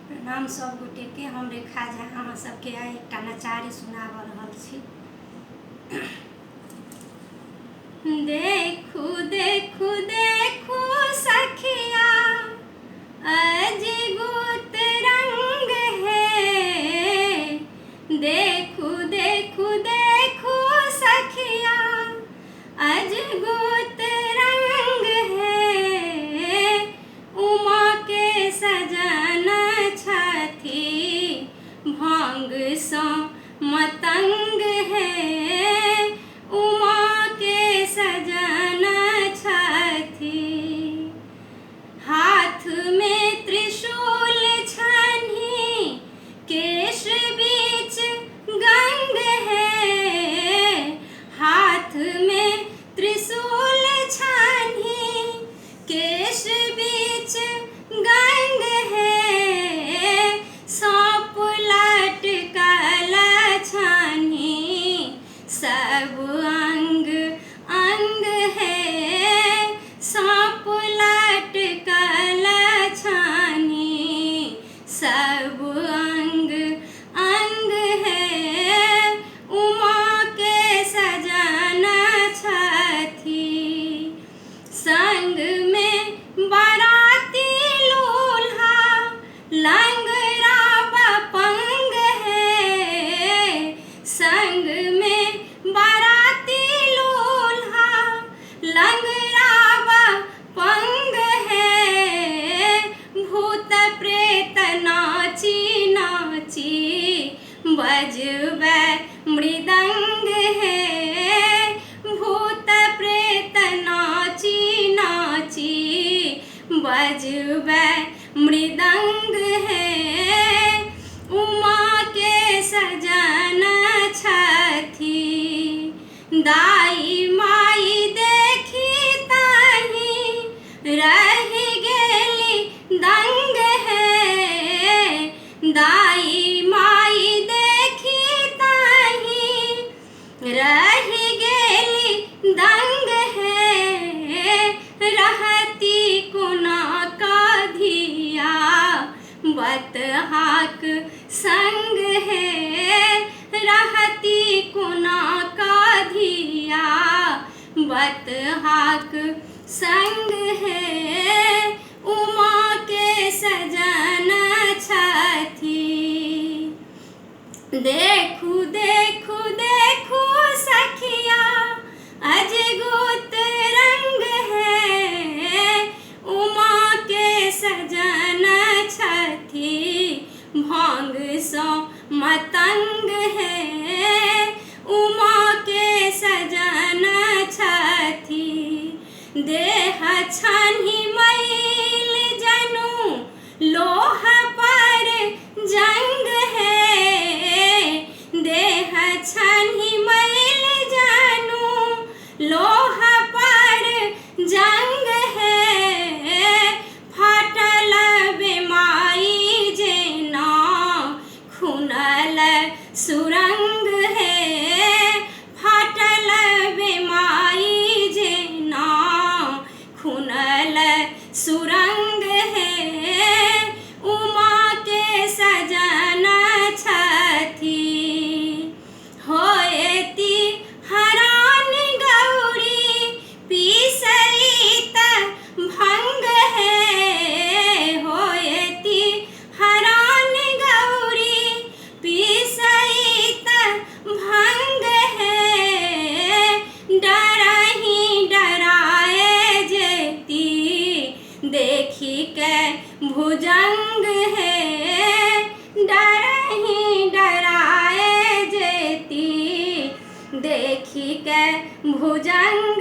प्रणाम सब गोटे के। हम रेखा झा अहाँ सबके आइ एकटा नचारी सुनाब रहल छी। देखू देखू देखू सखिया अजगुत रंग है, देखू देखू देखू सखिया अजगुत रंग है। उमा के सजन छथि भांग सँ मतंग है, उमा के सजन छथि। हाथ में त्रिशूल छन्हि केश बीच गंग है, हाथ में त्रिशूल छन्हि केश बीच गंग है। साँप लटकल छन्हि सब अंग अंग है, साँप लटकल छन्हि सब अंग अंग है। उमा के सजन छथि संग में बाराती लूल्हा लंगड़ा बपंग है, संग में बाराती लूल्हा लंगड़ा बपंग है। भूत प्रेत नाची नाची बजबै मृदंग है, भूत प्रेत नाची नाची बजबै मृदंग है। उमा के सजन छथि दाई माई देखी ताहि रहि गेली दंग है, दाई माई देखी ताहि रहि गेली दंग है। रहती कुना का धिया बतहाक संग है, रहती कुना का धिया बतहाक संग है। उमा के सजन छथि देखू देखू देखू सखिया अजगुत रंग है। उमा के सजन छथि भांग सँ मतंग है, उमा के सजन छथि। देह छन्हि मैल जनु लोह पर जंग है, देह छन्हि मैल जनु लोह पर जंग है। फाटल बेमाई जेना खुनल सुरंग है, फाटल बेमाई जेना खुनल सुरंग है। उमा के सजन छथि होएती हरान गौरी पीसैत भंग है, होएती हरान गौरी पीसैत भंग है। डरहि डराए जेती देखी के भुजंग है, डरहि डराए जेती देखी के भुजंग